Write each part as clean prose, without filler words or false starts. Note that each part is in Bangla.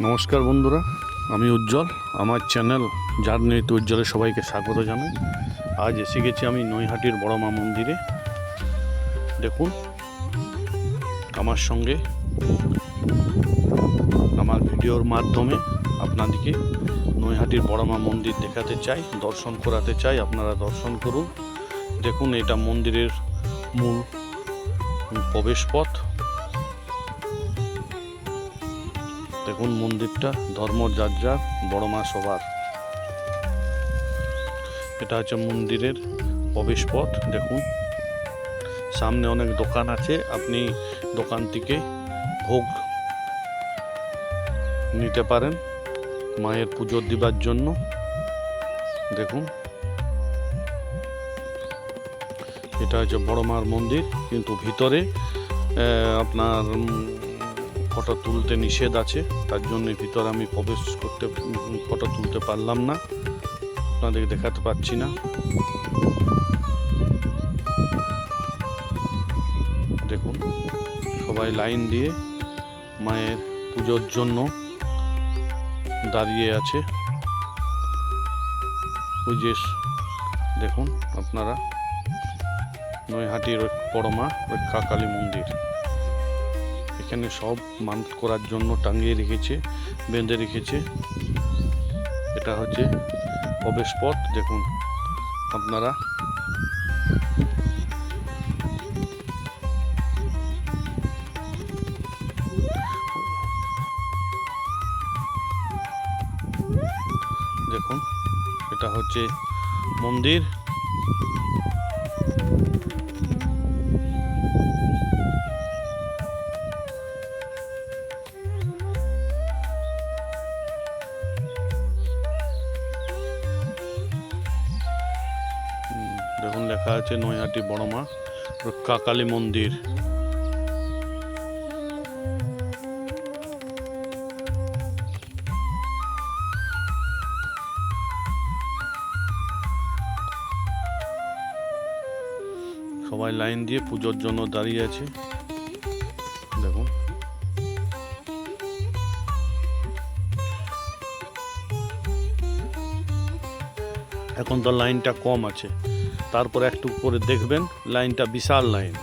নমস্কার বন্ধুরা, আমি উজ্জ্বল। আমার চ্যানেল জার্নিতে উজ্জ্বলে সবাইকে স্বাগত জানাই। আজ এসে গেছি আমি নৈহাটির বড় মা মন্দিরে। দেখুন, আমার সঙ্গে আমার ভিডিওর মাধ্যমে আপনাদেরকে নৈহাটির বড় মা মন্দির দেখাতে চাই, দর্শন করাতে চাই। আপনারা দর্শন করুন। দেখুন, এটা মন্দিরের মূল প্রবেশপথ। দেখুন মন্দিরটা ধর্ম যার যার, বড় মা সবার। এটা হচ্ছে মন্দিরের প্রবেশপথ। দেখুন, সামনে অনেক দোকান আছে। আপনি দোকান থেকে ভোগ নিতে পারেন মায়ের পুজো দিবার জন্য। দেখুন, এটা হচ্ছে বড় মার মন্দির, কিন্তু ভিতরে আপনার ফটো তুলতে নিষেধ আছে। তার জন্য ভিতরে আমি প্রবেশ করতে, ফটো তুলতে পারলাম না, আপনাদের দেখাতে পাচ্ছি না। দেখুন, সবাই লাইন দিয়ে মায়ের পুজোর জন্য দাঁড়িয়ে আছে। ওই যে দেখুন আপনারা, নৈহাটির বড় মা রক্ষা কালী মন্দির। এখানে সব মানত করার জন্য টাঙিয়ে রেখেছে, বেঁধে রেখেছে। এটা হচ্ছে প্রবেশপথ। দেখুন আপনারা, দেখুন এটা হচ্ছে মন্দির। দেখুন লেখা আছে নৈহাটি বড় মা রক্ষা কালী মন্দির। সবাই লাইন দিয়ে পুজোর জন্য দাঁড়িয়ে আছে। দেখুন, এখন তো লাইনটা কম আছে, তারপর একটু পরে দেখবেন লাইনটা বিশাল লাইন।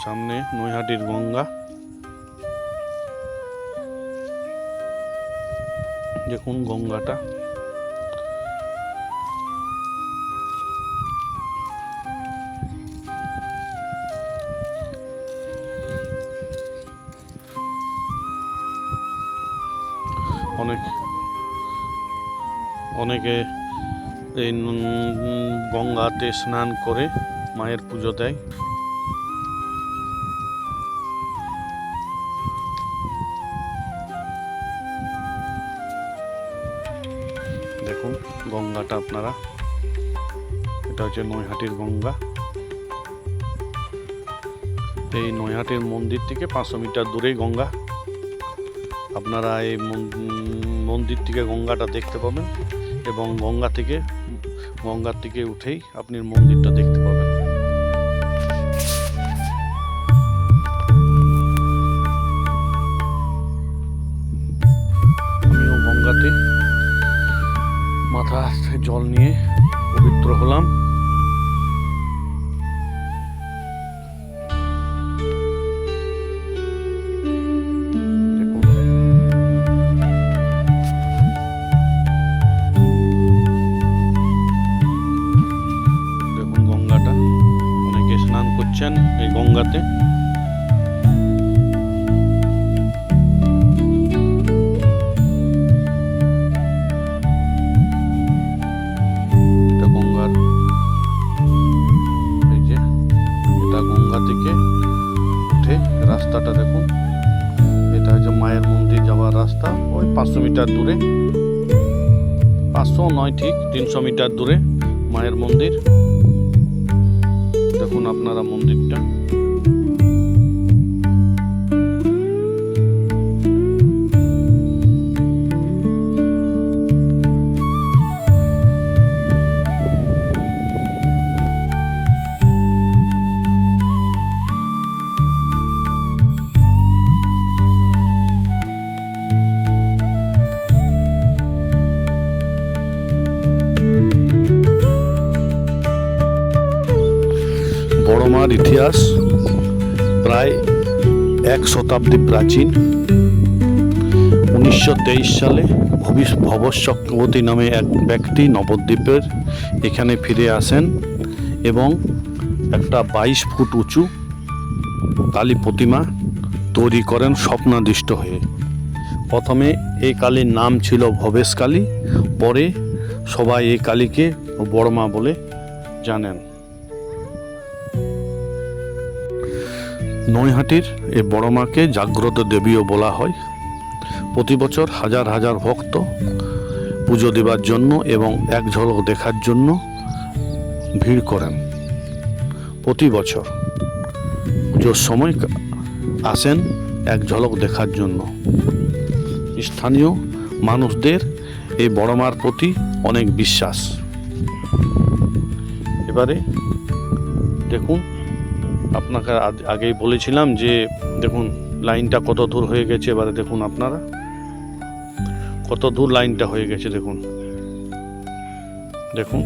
সামনে নৈহাটির গঙ্গা। দেখুন গঙ্গাটা। অনেকে এই গঙ্গাতে স্নান করে মায়ের পুজো দেয়। দেখুন গঙ্গাটা আপনারা, এটা হচ্ছে নৈহাটির গঙ্গা। এই নৈহাটির মন্দির থেকে 500 মিটার দূরেই গঙ্গা। আপনারা এই মন্দির থেকে গঙ্গাটা দেখতে পাবেন, এবং গঙ্গার থেকে উঠেই আপনি মন্দিরটা দেখতে পাবেন। আমিও গঙ্গাতে মাথায় জল নিয়ে পবিত্র হলাম। দেখুন গঙ্গাটা, অনেকে স্নান করছেন এই গঙ্গাতে। গঙ্গা থেকে উঠে রাস্তাটা দেখুন, এটা হচ্ছে মায়ের মন্দির যাওয়ার রাস্তা। ওই 500 মিটার দূরে, 500 নয়, ঠিক 300 মিটার দূরে মায়ের মন্দির। দেখুন আপনারা মন্দিরটা। বড়মার ইতিহাস প্রায় 1 শতাব্দী প্রাচীন। 1923 সালে ভবশ চক্রবর্তী নামে এক ব্যক্তি নবদ্বীপের এখানে ফিরে আসেন এবং একটা 22 ফুট উঁচু কালী প্রতিমা তৈরি করেন স্বপ্নাদিষ্ট হয়ে। প্রথমে এই কালীর নাম ছিল ভবেশ কালী, পরে সবাই এই কালীকে বড়মা বলে জানেন। নৈহাটির এই বড়মাকে জাগ্রত দেবীও বলা হয়। প্রতি বছর হাজার হাজার ভক্ত পুজো দেবার জন্য এবং এক ঝলক দেখার জন্য ভিড় করেন। প্রতি বছর পুজোর সময় আসেন এক ঝলক দেখার জন্য। স্থানীয় মানুষদের এই বড়মার প্রতি অনেক বিশ্বাস। এবারে দেখুন, আপনাকে আগেই বলেছিলাম যে দেখুন লাইনটা কত দূর হয়ে গেছে। এবারে দেখুন আপনারা কত দূর লাইনটা হয়ে গেছে। দেখুন দেখুন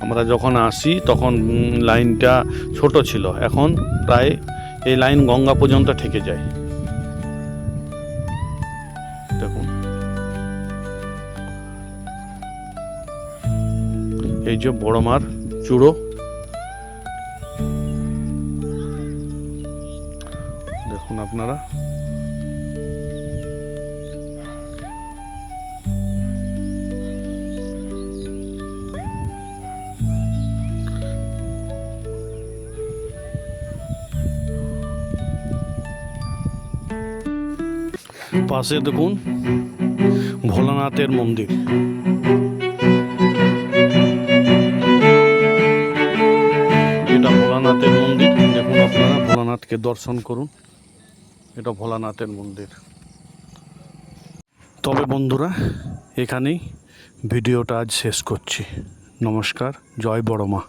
আমরা যখন আসি তখন লাইনটা ছোট ছিল, এখন প্রায় এই লাইন গঙ্গা পর্যন্ত ঠেকে যায়। দেখুন এই যে বড়মার চূড়ো, দেখুন আপনারা। পাশে দেখুন ভোলানাথের মন্দির। এটা ভোলানাথের মন্দির। দেখুন আপনারা ভোলানাথকে দর্শন করুন। এটা ভোলানাথের মন্দির। তবে বন্ধুরা, এখানেই ভিডিওটা আজ শেষ করছি। নমস্কার, জয় বড়মা।